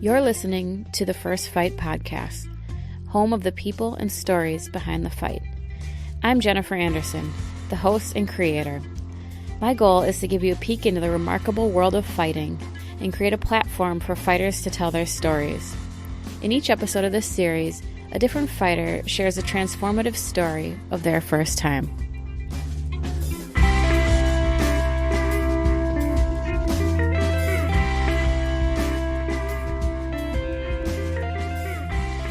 You're listening to the First Fight podcast, home of the people and stories behind the fight. I'm Jennifer Anderson, the host and creator. My goal is to give you a peek into the remarkable world of fighting and create a platform for fighters to tell their stories. In each episode of this series, a different fighter shares a transformative story of their first time.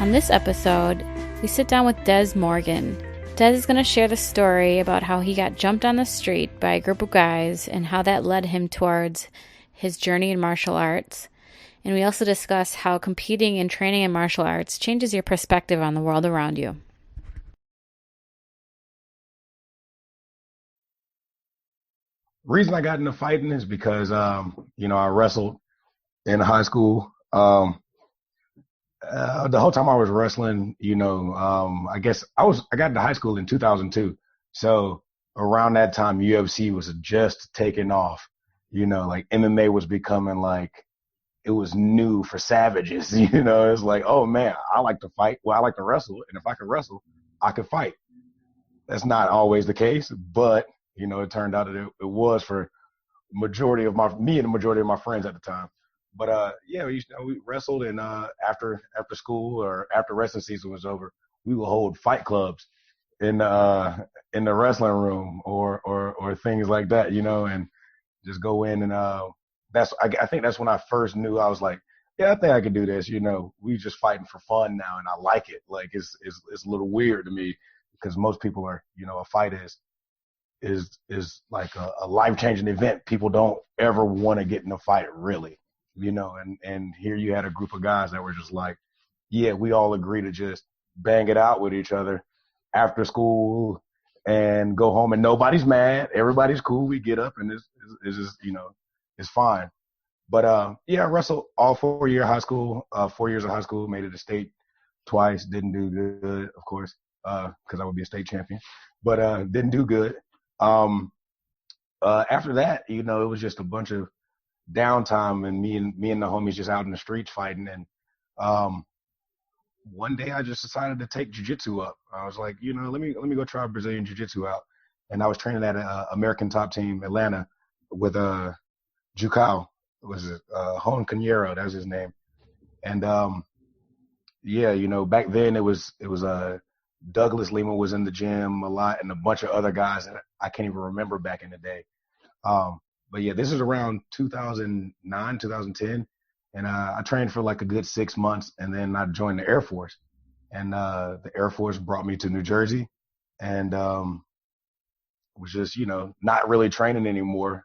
On this episode, we sit down with Dez Morgan. Dez is going to share the story about how he got jumped on the street by a group of guys and how that led him towards his journey in martial arts. And we also discuss how competing and training in martial arts changes your perspective on the world around you. The reason I got into fighting is because, I wrestled in high school. The whole time I was wrestling, I got into high school in 2002. So around that time, UFC was just taking off, like MMA was becoming like, it was new for savages, it's like, oh man, I like to fight. Well, I like to wrestle. And if I could wrestle, I could fight. That's not always the case, but it turned out that it was for majority of me and the majority of my friends at the time. But we wrestled, and after school or after wrestling season was over, we would hold fight clubs in the wrestling room or things like that, and just go in and I think that's when I first knew. I was like, yeah, I think I could do this. We just fighting for fun now, and I like it. Like it's a little weird to me because most people are, a fight is like a life-changing event. People don't ever want to get in a fight really. And here you had a group of guys that were just like, yeah, we all agree to just bang it out with each other after school and go home and nobody's mad. Everybody's cool. We get up and it's just, it's fine. But, I wrestled all 4 years of high school, made it to state twice, didn't do good, of course, because I would be a state champion, but didn't do good. After that, it was just a bunch of downtime and me and the homies just out in the streets fighting. And one day I just decided to take jiu-jitsu up. I was like, let me go try Brazilian jiu-jitsu out. And I was training at American Top Team Atlanta with Jucal. Was it Hon Canero? That was his name. And back then it was Douglas Lima was in the gym a lot and a bunch of other guys that I can't even remember back in the day. But yeah, this is around 2009, 2010. And I trained for like a good 6 months, and then I joined the Air Force. And the Air Force brought me to New Jersey, and was just, not really training anymore.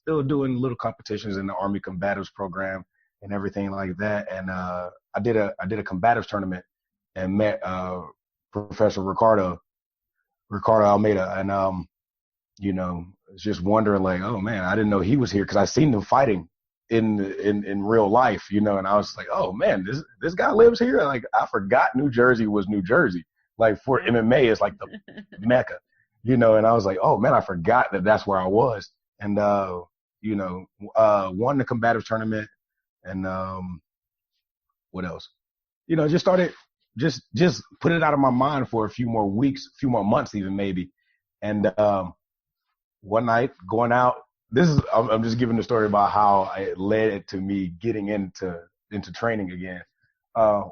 Still doing little competitions in the Army Combatives program and everything like that. And I did a combatives tournament and met Professor Ricardo Almeida, and just wondering like, oh man, I didn't know he was here because I seen him fighting in real life, and I was like, oh man, this guy lives here. Like I forgot New Jersey was New Jersey. Like for MMA, it's like the Mecca, and I was like, oh man, I forgot that that's where I was. And won the combatives tournament, and what else? Just started just put it out of my mind for a few more weeks, few more months even maybe, and one night going out, I'm just giving the story about how it led to me getting into training again.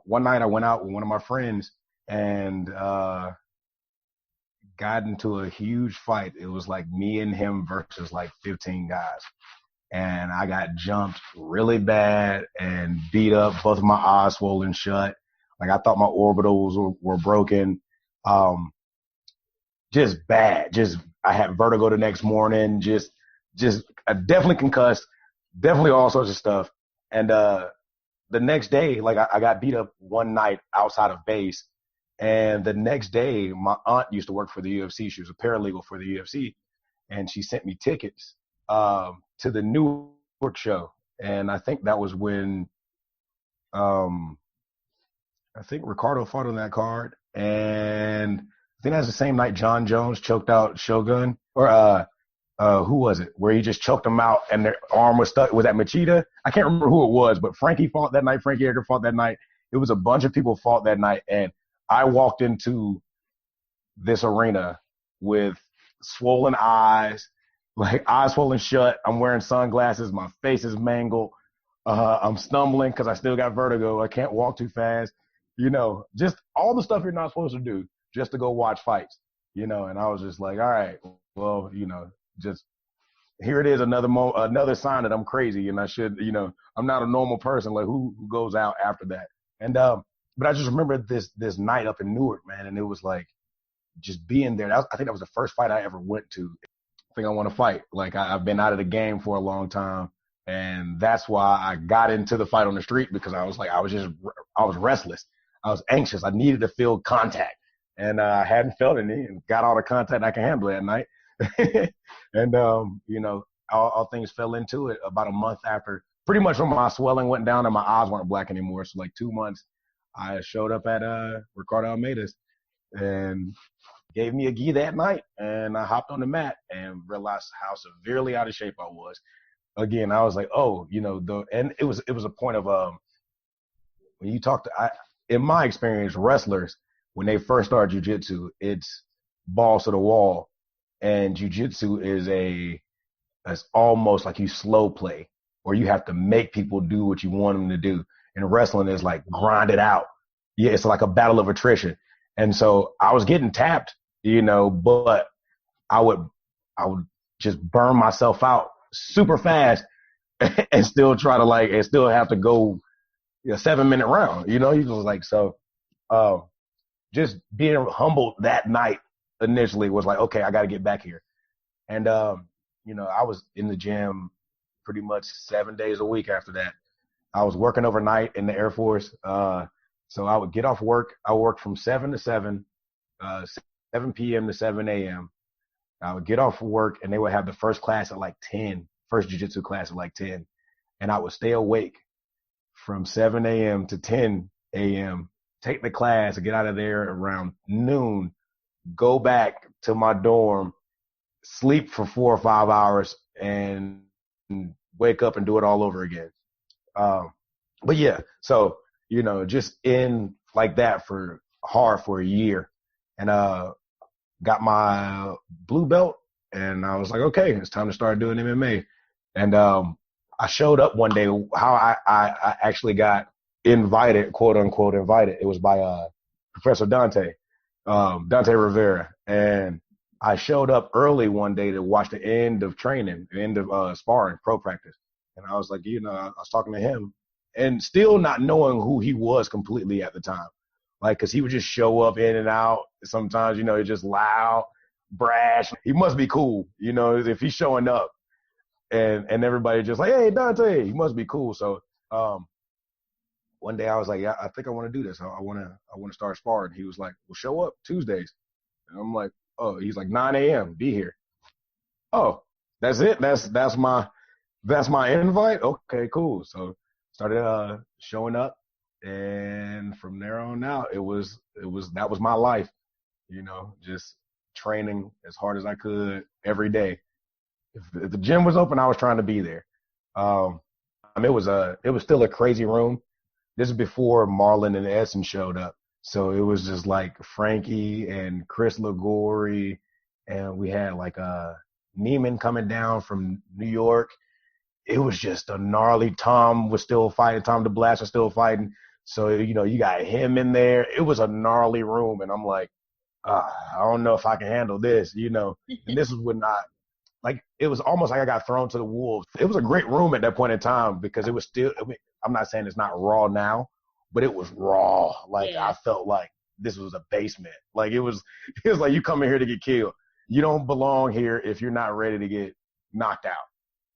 One night I went out with one of my friends and got into a huge fight. It was like me and him versus like 15 guys. And I got jumped really bad and beat up, both of my eyes swollen shut. Like I thought my orbitals were broken. Just bad. I had vertigo the next morning, just definitely concussed, definitely all sorts of stuff. And the next day, like I got beat up one night outside of base. And the next day, my aunt used to work for the UFC. She was a paralegal for the UFC. And she sent me tickets to the Newark show. And I think that was when I think Ricardo fought on that card. And I think that's the same night John Jones choked out Shogun, or who was it? Where he just choked him out and their arm was stuck. Was that Machida? I can't remember who it was, but Frankie fought that night. Frankie Edgar fought that night. It was a bunch of people fought that night. And I walked into this arena with swollen eyes, like eyes swollen shut. I'm wearing sunglasses. My face is mangled. I'm stumbling because I still got vertigo. I can't walk too fast. Just all the stuff you're not supposed to do just to go watch fights, and I was just like, all right, well, just here it is, another sign that I'm crazy and I should, I'm not a normal person. Like who goes out after that? And but I just remember this night up in Newark, man, and it was like just being there. I think that was the first fight I ever went to. I think I want to fight. Like I've been out of the game for a long time, and that's why I got into the fight on the street, because I was restless. I was anxious. I needed to feel contact, and I hadn't felt any, and got all the contact I can handle that night. And all things fell into it about a month after. Pretty much when my swelling went down and my eyes weren't black anymore. So like 2 months, I showed up at Ricardo Almeida's and gave me a gi that night, and I hopped on the mat and realized how severely out of shape I was. Again, I was like, and it was a point of when you talk to, in my experience, wrestlers when they first start jiu-jitsu, it's balls to the wall, and jiu-jitsu is almost like you slow play, or you have to make people do what you want them to do. And wrestling is like grind it out. Yeah, it's like a battle of attrition. And so I was getting tapped, but I would just burn myself out super fast and still try to and still have to go a 7-minute round, you was like, so just being humbled that night initially was like, okay, I got to get back here. And, I was in the gym pretty much 7 days a week after that. I was working overnight in the Air Force. So I would get off work. I worked from 7 to 7, 7 p.m. to 7 a.m. I would get off work, and they would have the first class at like 10, first jiu-jitsu class at like 10. And I would stay awake from 7 a.m. to 10 a.m., take the class and get out of there around noon, go back to my dorm, sleep for 4 or 5 hours, and wake up and do it all over again. But yeah, so, just in like that for a year, and got my blue belt, and I was like, okay, it's time to start doing MMA. And I showed up one day. How I actually got invited, quote unquote invited, it was by Professor Dante Rivera. And I showed up early one day to watch the end of training, the end of sparring, pro practice. And I was like, I was talking to him and still not knowing who he was completely at the time. Like, cause he would just show up in and out. Sometimes, he's just loud, brash. He must be cool, if he's showing up and everybody just like, hey, Dante, he must be cool. So, one day I was like, yeah, I think I want to do this. I want to start sparring. He was like, well, show up Tuesdays. And I'm like, oh, he's like 9 a.m. Be here. Oh, that's it. That's my invite. Okay, cool. So started showing up, and from there on out, that was my life. Just training as hard as I could every day. If the gym was open, I was trying to be there. It was still a crazy room. This is before Marlon and Edson showed up. So it was just like Frankie and Chris Ligori, and we had like Neiman coming down from New York. It was just a gnarly. Tom was still fighting. Tom DeBlass was still fighting. So, you got him in there. It was a gnarly room. And I'm like, I don't know if I can handle this, And this is when it was almost like I got thrown to the wolves. It was a great room at that point in time because it was still, I'm not saying it's not raw now, but it was raw. I felt like this was a basement. Like it was like you come in here to get killed. You don't belong here if you're not ready to get knocked out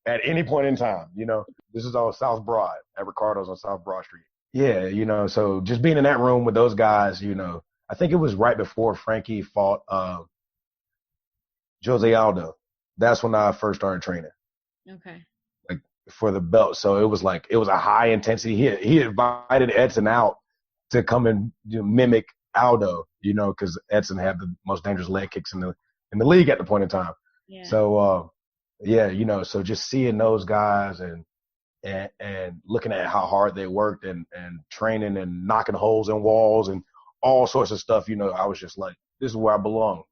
at any point in time. This is on South Broad at Ricardo's on South Broad Street. Yeah, so just being in that room with those guys, I think it was right before Frankie fought Jose Aldo. That's when I first started training. Okay. Like for the belt. So it was a high intensity. He invited Edson out to come and mimic Aldo, because Edson had the most dangerous leg kicks in the league at the point in time. Yeah. So yeah, so just seeing those guys and looking at how hard they worked and training and knocking holes in walls and all sorts of stuff, I was just like, this is where I belong.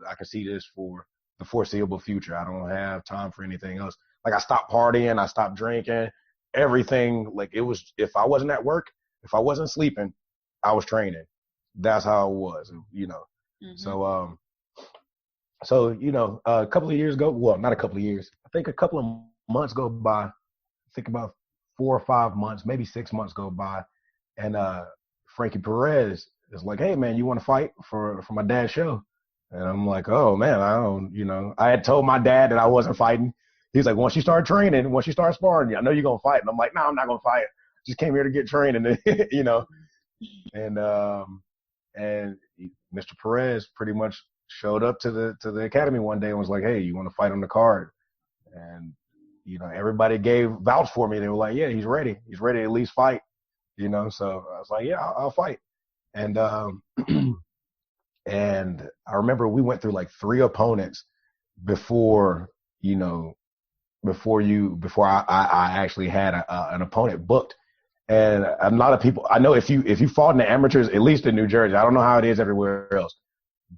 I can see this for the foreseeable future. I don't have time for anything else. Like I stopped partying, I stopped drinking, everything. Like it was, if I wasn't at work, if I wasn't sleeping, I was training. That's how it was, Mm-hmm. So, a couple of years ago, well, not a couple of years, I think a couple of months go by. I think about 4 or 5 months, maybe 6 months go by. And Frankie Perez is like, hey, man, you want to fight for my dad's show? And I'm like, oh, man, I don't, I had told my dad that I wasn't fighting. He's like, once you start training, once you start sparring, I know you're going to fight. And I'm like, no, I'm not going to fight. Just came here to get trained. And, and Mr. Perez pretty much showed up to the academy one day and was like, hey, you want to fight on the card? And, everybody vouched for me. They were like, yeah, he's ready. He's ready to at least fight, So I was like, yeah, I'll fight. And, and I remember we went through like 3 opponents before I actually had an opponent booked. And a lot of people, I know if you fought in the amateurs, at least in New Jersey, I don't know how it is everywhere else,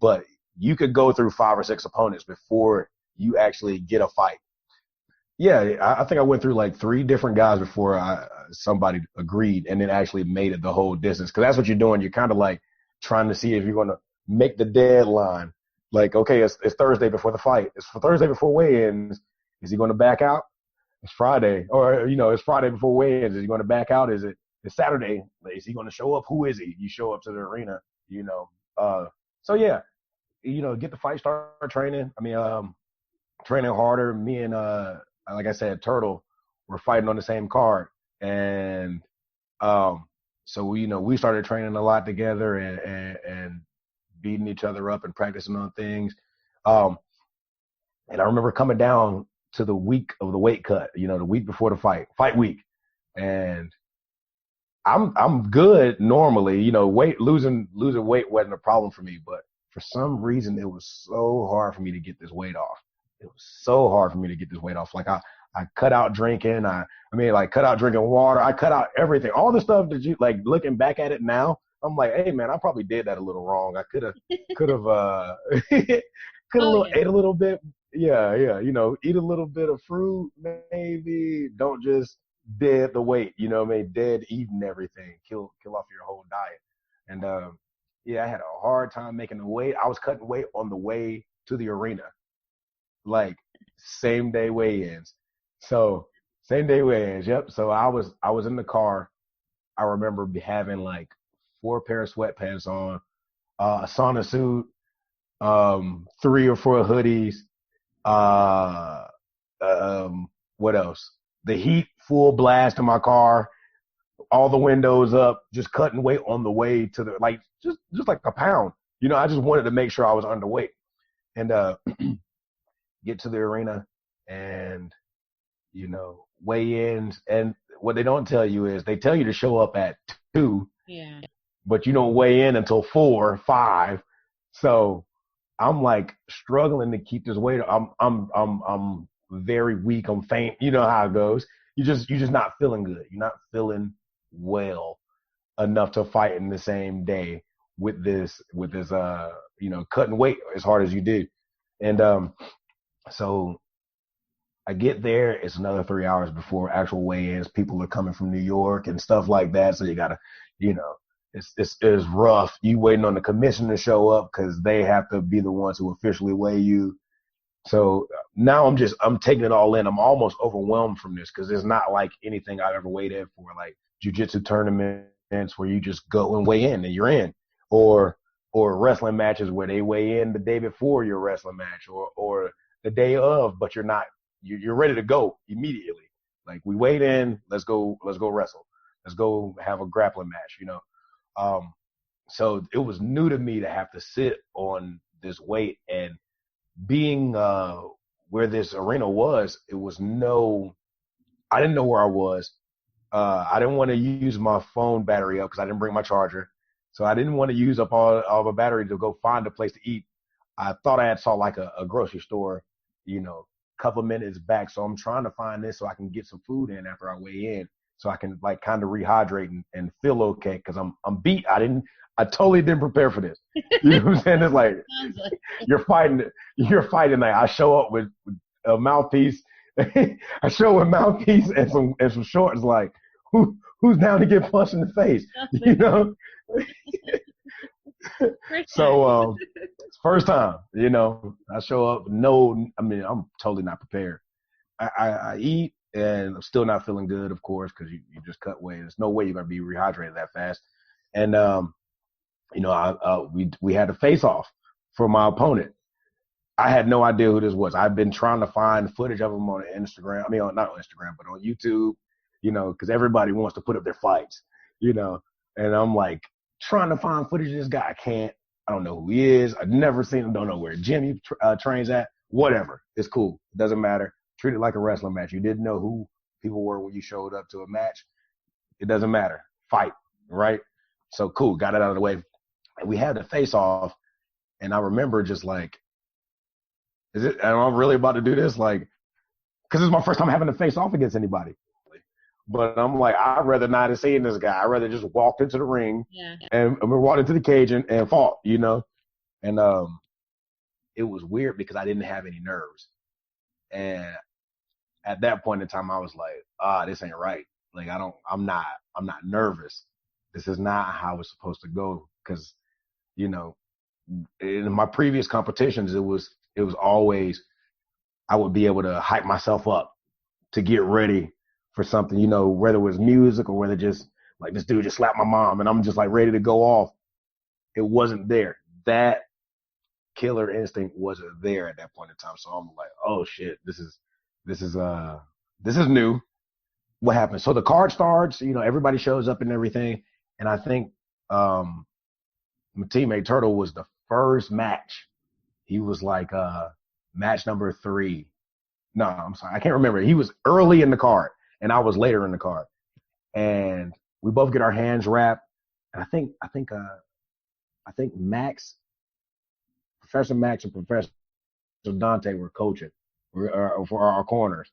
but you could go through 5 or 6 opponents before you actually get a fight. Yeah, I think I went through like 3 different guys before somebody agreed and then actually made it the whole distance. Because that's what you're doing. You're kind of like trying to see if you're going to make the deadline. Like, okay, it's Thursday before the fight. It's for Thursday before weigh-ins. Is he going to back out? It's Friday. Or, it's Friday before weigh-ins. Is he going to back out? It's Saturday. Is he going to show up? Who is he? You show up to the arena, So, yeah, get the fight, start training. I mean, training harder. Me and, like I said, Turtle were fighting on the same card. And so, we started training a lot together and beating each other up and practicing on things. And I remember coming down to the week of the weight cut, the week before the fight week. And I'm good normally, losing weight wasn't a problem for me, but for some reason it was so hard for me to get this weight off. It was so hard for me to get this weight off. Like I cut out drinking. Cut out drinking water. I cut out everything. All the stuff that you like looking back at it now, I'm like, hey man, I probably did that a little wrong. I could have ate a little bit. Yeah. Eat a little bit of fruit, maybe. Don't just dead the weight, dead eating everything. Kill off your whole diet. And I had a hard time making the weight. I was cutting weight on the way to the arena. Like same day weigh-ins. So same day weigh-ins. Yep. So I was in the car. I remember having like 4 pair of sweatpants on, a sauna suit, 3 or 4 hoodies. What else? The heat full blast in my car, all the windows up, just cutting weight on the way to the just like a pound. I just wanted to make sure I was underweight. And get to the arena and, weigh-ins. And what they don't tell you is they tell you to show up at 2, but you don't weigh in until 4 or 5. So I'm like struggling to keep this weight. I'm very weak. I'm faint. You know how it goes. You're just not feeling good. You're not feeling well enough to fight in the same day with this cutting weight as hard as you did. And so I get there. It's another 3 hours before actual weigh-ins. People are coming from New York and stuff like that. So you gotta, it's rough. You waiting on the commission to show up because they have to be the ones who officially weigh you. So now I'm taking it all in. I'm almost overwhelmed from this because it's not like anything I've ever weighed in for, like jiu-jitsu tournaments where you just go and weigh in and you're in, or wrestling matches where they weigh in the day before your wrestling match or the day of, but you're not, you're ready to go immediately. Like we weighed in, let's go wrestle. Let's go have a grappling match, So it was new to me to have to sit on this weight, and being where this arena was, I didn't know where I was. I didn't want to use my phone battery up because I didn't bring my charger. So I didn't want to use up all the battery to go find a place to eat. I thought I had saw like a grocery store, couple of minutes back. So I'm trying to find this so I can get some food in after I weigh in, so I can like kind of rehydrate and feel okay, because I'm beat. I totally didn't prepare for this. You know what I'm saying? It's like you're fighting. Like I show up with a mouthpiece. I show up with mouthpiece and some shorts. Like who's down to get punched in the face? You know. So first time, you know, I show up. I'm totally not prepared. I eat and I'm still not feeling good, of course, because you just cut weight. There's no way you're gonna be rehydrated that fast. And you know, we had a face off for my opponent. I had no idea who this was. I've been trying to find footage of him on Instagram. I mean, not on Instagram, but on YouTube. You know, because everybody wants to put up their fights. You know, and I'm like trying to find footage of this guy. I can't. I don't know who he is. I've never seen him. Don't know where gym he trains at. Whatever. It's cool. It doesn't matter. Treat it like a wrestling match. You didn't know who people were when you showed up to a match. It doesn't matter. Fight, right? So cool. Got it out of the way. And we had the face off. And I remember just like, am I really about to do this? Like, because this is my first time having to face off against anybody. But I'm like, I'd rather not have seen this guy. I'd rather just walked into the ring and we walked into the cage and fought, you know? And it was weird because I didn't have any nerves. And at that point in time, I was like, this ain't right. Like, I'm not nervous. This is not how it's supposed to go. Because, you know, in my previous competitions, it was always, I would be able to hype myself up to get ready for something, you know, whether it was music or whether just like this dude just slapped my mom and I'm just like ready to go off. It wasn't there. That killer instinct wasn't there at that point in time. So I'm like, oh shit, this is new. What happened? So the card starts, you know, everybody shows up and everything. And I think my teammate Turtle was the first match. He was like match number 3. No, I'm sorry, I can't remember. He was early in the card. And I was later in the card, and we both get our hands wrapped. And I think Max, Professor Max and Professor Dante were coaching for our corners,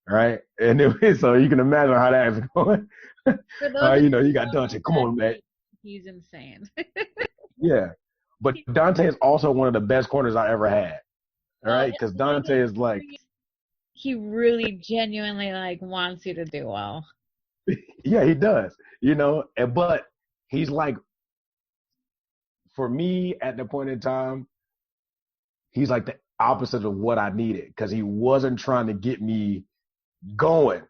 right? And so you can imagine how that is going. You know, you got Dante. Come on, man. He's insane. Yeah, but Dante is also one of the best corners I ever had. All right, because Dante is like. He really genuinely like wants you to do well. Yeah, he does, you know, but he's like, for me at the point in time, he's like the opposite of what I needed, because he wasn't trying to get me going.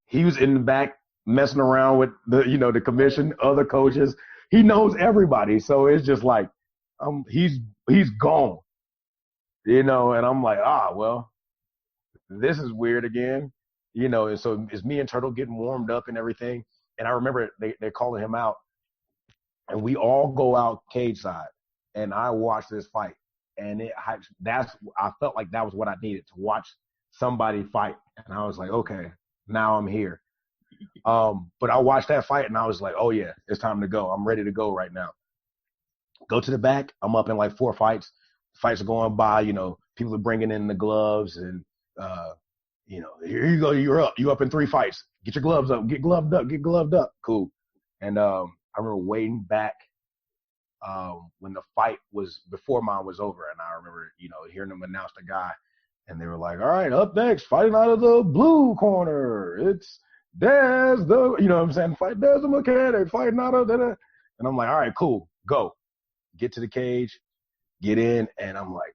He was in the back messing around with the commission, other coaches. He knows everybody. So it's just like, he's gone, you know, and I'm like, well, this is weird again, you know. And so it's me and Turtle getting warmed up and everything. And I remember they're calling him out, and we all go out cage side, and I watch this fight. And I felt like that was what I needed, to watch somebody fight. And I was like, okay, now I'm here. But I watched that fight and I was like, oh yeah, it's time to go. I'm ready to go right now. Go to the back. I'm up in like 4 fights. Fights are going by, you know, people are bringing in the gloves and, you know, here you go. You're up. You up in 3 fights. Get your gloves up. Get gloved up. Get gloved up. Cool. And I remember waiting back when the fight was before mine was over, and I remember, you know, hearing them announce the guy, and they were like, "All right, up next, fighting out of the blue corner, it's Dez the," you know what I'm saying, "fight Dez the mechanic, fighting out of that." And I'm like, "All right, cool, go." Get to the cage, get in, and I'm like,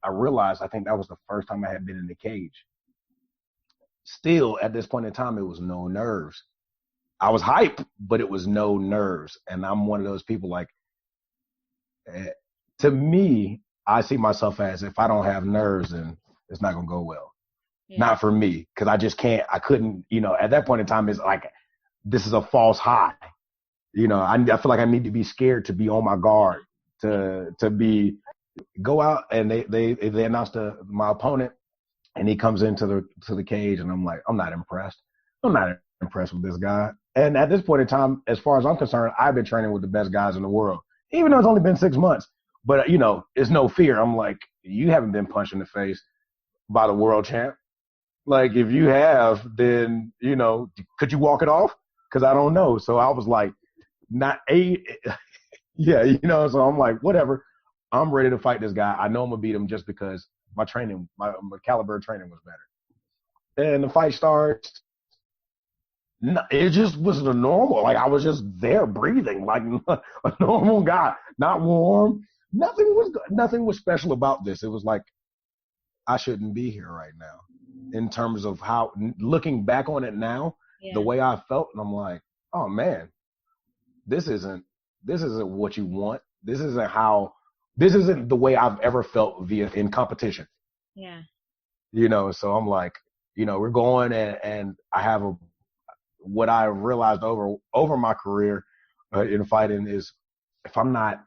I realized I think that was the first time I had been in the cage. Still, at this point in time, it was no nerves. I was hype, but it was no nerves. And I'm one of those people, like, to me, I see myself as, if I don't have nerves, then it's not going to go well. Yeah. Not for me, because I just can't, I couldn't, you know, at that point in time, it's like, this is a false high. You know, I feel like I need to be scared to be on my guard, to go out, and they announced my opponent, and he comes into the cage, and I'm like, I'm not impressed. I'm not impressed with this guy. And at this point in time, as far as I'm concerned, I've been training with the best guys in the world, even though it's only been 6 months. But, you know, it's no fear. I'm like, you haven't been punched in the face. by the world champ? Like, if you have, then, could you walk it off? Because I don't know. So I was like, not a, yeah, so I'm like, whatever. I'm ready to fight this guy. I know I'm going to beat him just because my training, my caliber training was better. And the fight starts. It just was the normal. Like, I was just there breathing like a normal guy, not warm. Nothing was special about this. It was like, I shouldn't be here right now. In terms of how, looking back on it now, the way I felt, and I'm like, oh man, this isn't what you want. This isn't the way I've ever felt in competition. Yeah. So I'm like, we're going, and I have what I realized over my career in fighting is, if I'm not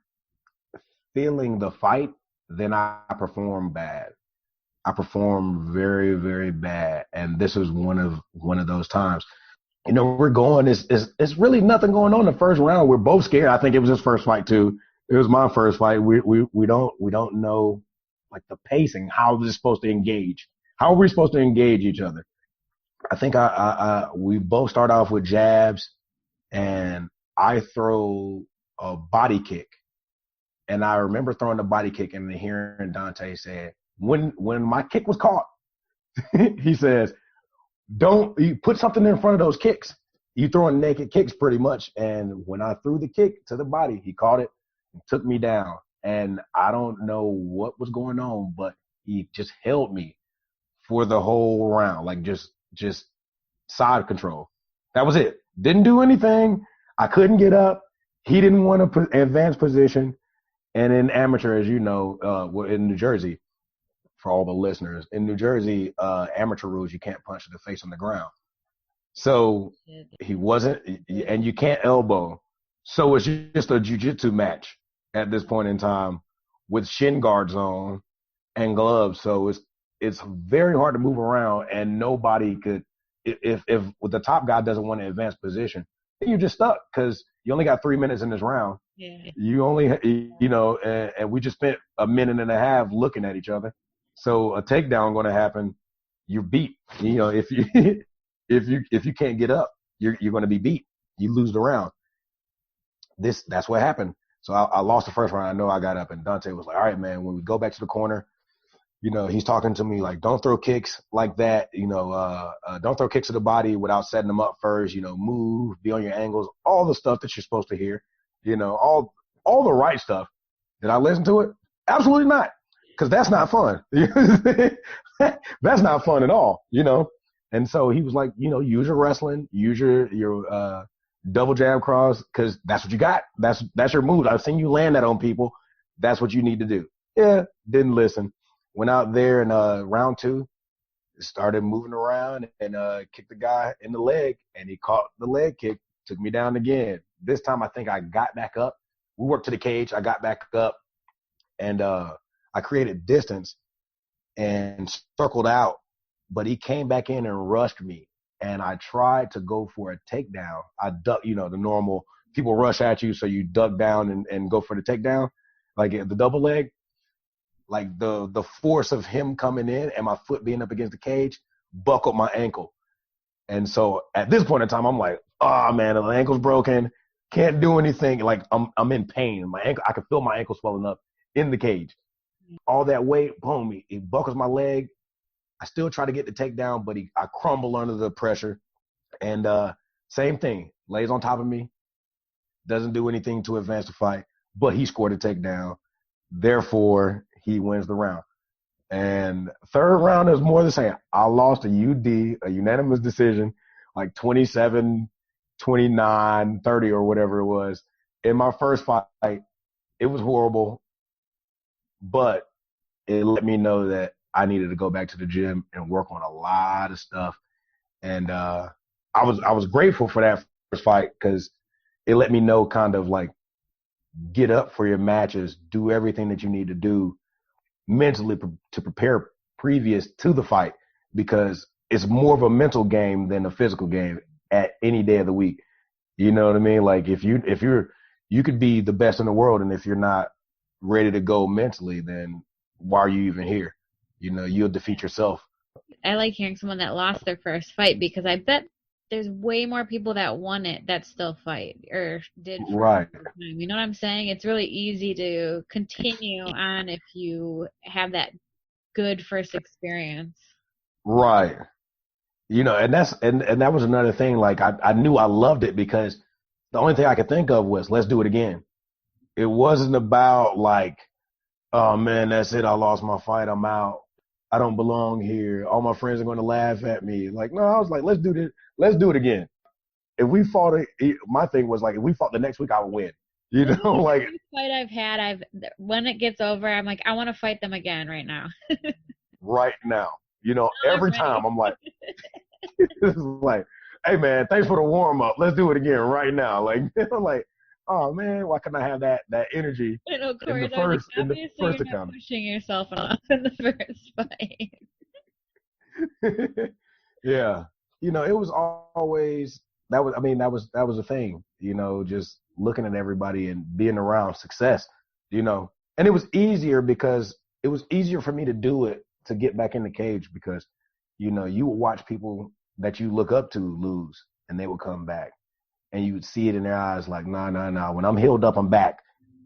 feeling the fight, then I perform bad. I perform very, very bad, and this is one of those times. We're going. It's really nothing going on in the first round. We're both scared. I think it was his first fight too. It was my first fight. We don't know, like, the pacing. How is this supposed to engage? How are we supposed to engage each other? I think we both start off with jabs, and I throw a body kick, and I remember throwing the body kick and hearing Dante say, when my kick was caught, he says, you put something in front of those kicks. You throwing naked kicks pretty much. And when I threw the kick to the body, he caught it and took me down. And I don't know what was going on, but he just held me for the whole round, like just side control. That was it. Didn't do anything. I couldn't get up. He didn't want to advance position. And in amateur, as you know, we're in New Jersey. For all the listeners, in New Jersey, amateur rules, you can't punch to the face on the ground. So he wasn't, and you can't elbow. So it's just a jiu-jitsu match at this point in time with shin guards on and gloves. So it's very hard to move around, and nobody could, if the top guy doesn't want to advance position, then you're just stuck because you only got 3 minutes in this round. Yeah. You only, and we just spent a minute and a half looking at each other. So a takedown going to happen. You're beat. If you can't get up, you're going to be beat. You lose the round. That's what happened. So I lost the first round. I know I got up, and Dante was like, "All right, man. When we go back to the corner, he's talking to me like, don't throw kicks like that. Don't throw kicks to the body without setting them up first. Move, be on your angles, all the stuff that you're supposed to hear. All the right stuff. Did I listen to it? Absolutely not. Because that's not fun. That's not fun at all, And so he was like, use your wrestling, use your double jab cross, because that's what you got. That's your move. I've seen you land that on people. That's what you need to do. Yeah, didn't listen. Went out there in round 2, started moving around and kicked the guy in the leg, and he caught the leg kick, took me down again. This time I think I got back up. We worked to the cage. I got back up, and I created distance and circled out, but he came back in and rushed me, and I tried to go for a takedown. I ducked, the normal people rush at you, so you duck down and go for the takedown, like the double leg. Like the force of him coming in and my foot being up against the cage buckled my ankle. And so at this point in time, I'm like, oh man, the ankle's broken, can't do anything. Like I'm in pain. My ankle, I can feel my ankle swelling up in the cage. All that weight, boom, it buckles my leg. I still try to get the takedown, but I crumble under the pressure. And same thing, lays on top of me, doesn't do anything to advance the fight, but he scored a takedown. Therefore, he wins the round. And third round is more the same. I lost a a unanimous decision, like 27, 29, 30 or whatever it was. In my first fight, it was horrible. But it let me know that I needed to go back to the gym and work on a lot of stuff. And I was grateful for that first fight because it let me know kind of like, get up for your matches, do everything that you need to do mentally to prepare previous to the fight, because it's more of a mental game than a physical game at any day of the week. You know what I mean? Like if you could be the best in the world, and if you're not ready to go mentally, then why are you even here? you'll defeat yourself. I like hearing someone that lost their first fight because I bet there's way more people that won it that still fight or did for a Right. long time. You know what I'm saying? It's really easy to continue on if you have that good first experience. Right. And that was another thing. Like I knew I loved it because the only thing I could think of was let's do it again. It wasn't about like, oh man, that's it. I lost my fight. I'm out. I don't belong here. All my friends are going to laugh at me. Like, no, I was like, let's do this. Let's do it again. If we fought my thing was like, if we fought the next week, I would win. Like Every fight I've had, when it gets over, I'm like, I want to fight them again right now. right now, Now I'm every ready. time I'm like, it's like, hey man, thanks for the warm up. Let's do it again right now. Like, I'm like, oh man, why couldn't I have that energy I know in the Corey's already like, first obviously you're not encounter? pushing yourself enough in the first fight. Yeah. It was always that was a thing, just looking at everybody and being around success, and it was easier because it was easier for me to do it to get back in the cage because, you would watch people that you look up to lose and they would come back and you would see it in their eyes like, nah, nah, nah. When I'm healed up, I'm back.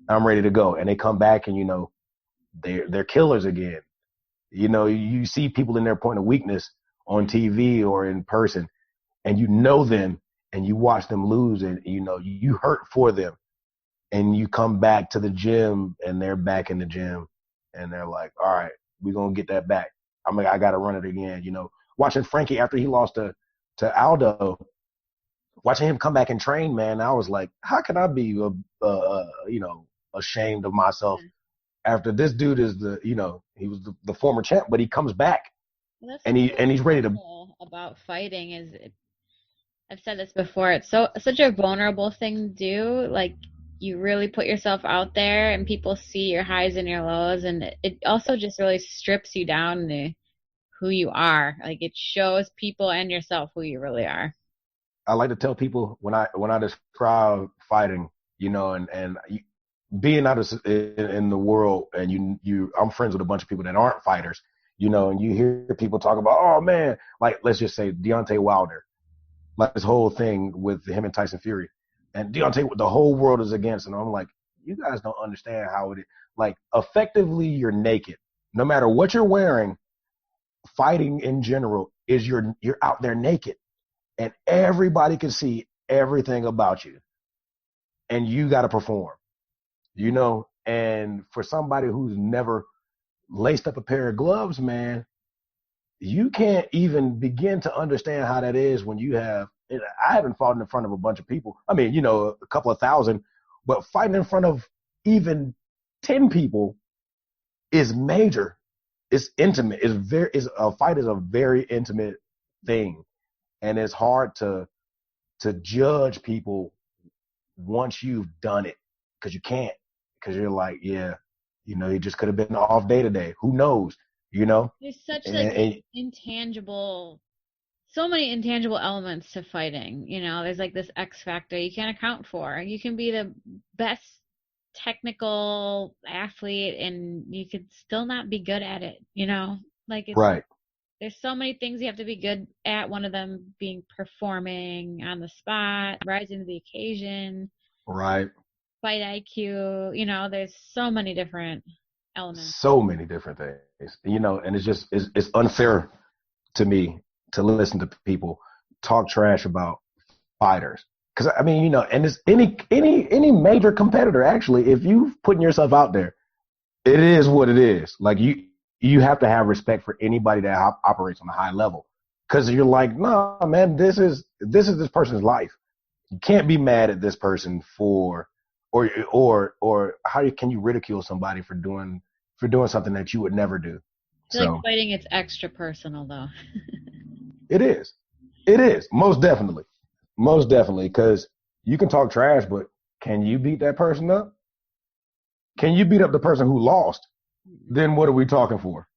I'm ready to go. And they come back and, they're killers again. You see people in their point of weakness on TV or in person, and you know them, and you watch them lose, and you hurt for them, and you come back to the gym, and they're back in the gym, and they're like, all right, we're gonna get that back. I gotta run it again. Watching Frankie after he lost to Aldo, watching him come back and train, man, I was like, how can I be ashamed of myself after this dude is he was the former champ, but he comes back Well, that's and he's ready to. cool about fighting is I've said this before. It's such a vulnerable thing to do. Like you really put yourself out there, and people see your highs and your lows, and it also just really strips you down to who you are. Like it shows people and yourself who you really are. I like to tell people when I describe fighting, and being out in the world, and I'm friends with a bunch of people that aren't fighters, and you hear people talk about, oh man, like let's just say Deontay Wilder, like this whole thing with him and Tyson Fury, and Deontay, the whole world is against, and I'm like, you guys don't understand how it is. Like effectively, you're naked, no matter what you're wearing. Fighting in general is you're out there naked, and everybody can see everything about you, and you got to perform. And for somebody who's never laced up a pair of gloves, man, you can't even begin to understand how that is when you have. I haven't fought in front of a bunch of people. I mean, a couple of thousand, but fighting in front of even 10 people is major. It's intimate. A fight is a very intimate thing, and it's hard to judge people once you've done it because you can't, because you're like, yeah, you just could have been an off day today. Who knows? There's such And intangible, so many intangible elements to fighting. There's like this X factor you can't account for. You can be the best technical athlete and you could still not be good at it. Like right, there's so many things you have to be good at. One of them being performing on the spot, rising to the occasion, right. fight IQ. There's so many different elements. So many different things, and it's unfair to me to listen to people talk trash about fighters. Because I mean, and it's any major competitor actually. If you've putting yourself out there, it is what it is. Like you have to have respect for anybody that operates on a high level. Because you're like, no, man, this is this person's life. You can't be mad at this person for, or how can you ridicule somebody for doing something that you would never do? I feel So like fighting, it's extra personal though. it is. It is most definitely. Most definitely, because you can talk trash, but can you beat that person up? Can you beat up the person who lost? Then what are we talking for?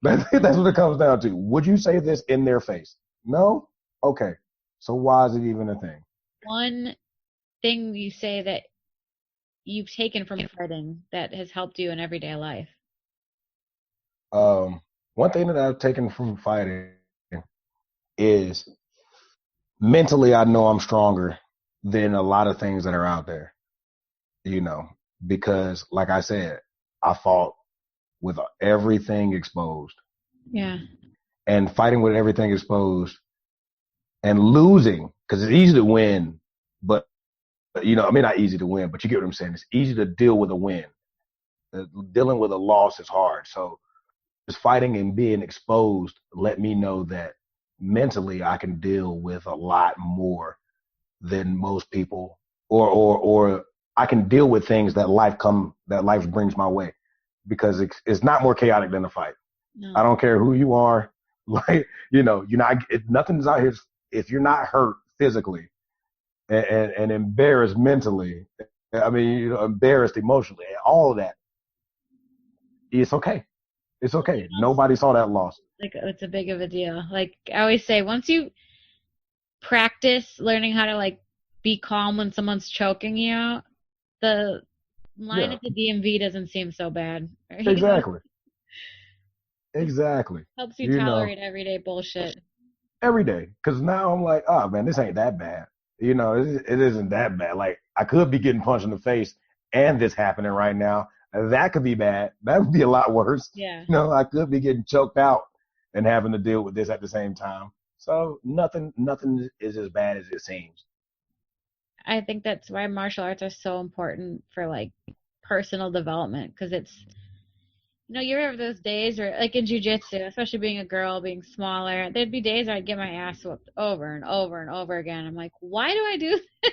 That's what it comes down to. Would you say this in their face? No? Okay. So why is it even a thing? One thing you say that you've taken from fighting that has helped you in everyday life? one thing that I've taken from fighting is mentally, I know I'm stronger than a lot of things that are out there, you know, because like I said, I fought with everything exposed. Yeah. And fighting with everything exposed and losing, because it's easy to win, but, I mean, not easy to win, but you get what I'm saying. It's easy to deal with a win. Dealing with a loss is hard. So just fighting and being exposed let me know that mentally I can deal with a lot more than most people, or I can deal with things that life brings my way, because it's not more chaotic than a fight. No. I don't care who you are. Like, nothing's out here. If you're not hurt physically and embarrassed mentally, I mean, embarrassed emotionally, all of that, it's okay. It's okay. Nobody saw that loss. Like, it's a big of a deal. Like I always say, once you practice learning how to like be calm when someone's choking you out, the line at the DMV doesn't seem so bad. Right? Exactly. Exactly. Helps you tolerate everyday bullshit. Every day. Because now I'm like, oh, man, this ain't that bad. It isn't that bad. Like, I could be getting punched in the face and this happening right now. That could be bad. That would be a lot worse. Yeah. I could be getting choked out and having to deal with this at the same time. So nothing is as bad as it seems. I think that's why martial arts are so important for like personal development, because it's, you have those days where, like in jiu-jitsu, especially being a girl, being smaller, there'd be days where I'd get my ass whooped over and over and over again. I'm like, why do I do this?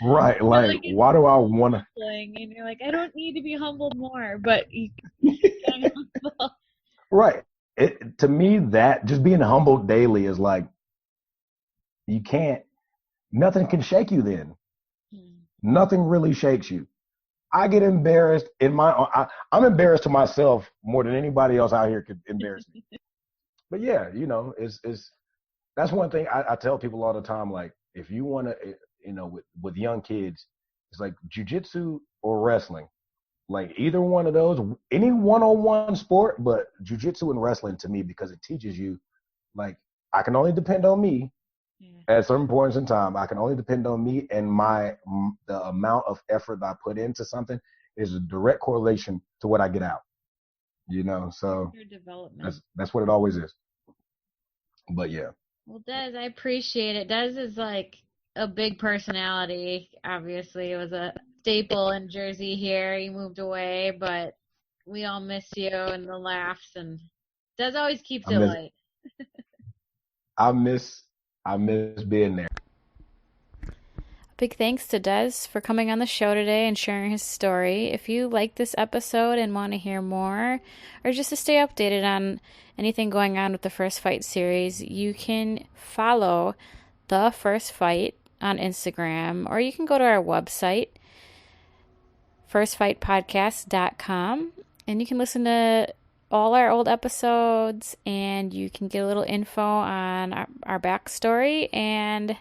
Right. Like why do I want to? And you're like, I don't need to be humbled more, but you get humble. Right. To me, that just being humbled daily is like, nothing can shake you then. Nothing really shakes you. I get embarrassed I'm embarrassed to myself more than anybody else out here could embarrass me. But yeah, that's one thing I tell people all the time. Like, if you want to, with young kids, it's like jiu-jitsu or wrestling. Like either one of those, any one-on-one sport, but jiu-jitsu and wrestling to me, because it teaches you, like, I can only depend on me. At certain points in time, I can only depend on me, and the amount of effort that I put into something is a direct correlation to what I get out. So your development. That's what it always is. But yeah. Well, Dez, I appreciate it. Dez is like a big personality. Obviously, it was a staple in Jersey here. He moved away, but we all miss you and the laughs, and Dez always keeps it light. I miss being there. Big thanks to Dez for coming on the show today and sharing his story. If you like this episode and want to hear more, or just to stay updated on anything going on with the First Fight series, you can follow The First Fight on Instagram, or you can go to our website, firstfightpodcast.com, and you can listen to all our old episodes, and you can get a little info on our backstory and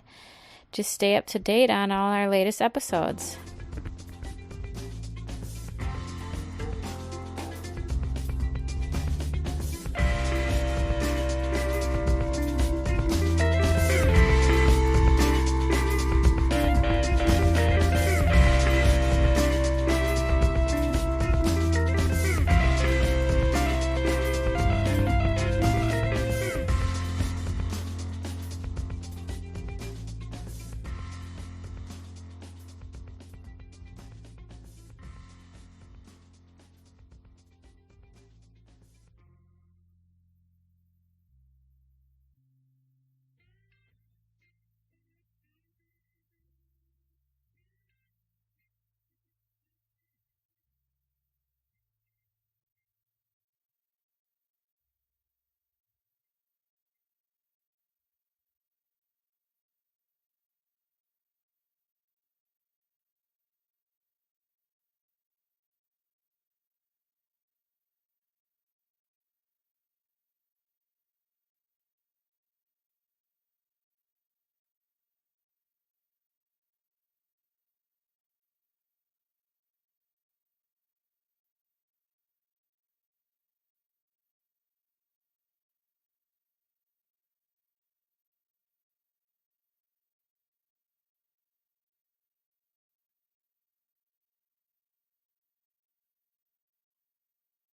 just stay up to date on all our latest episodes.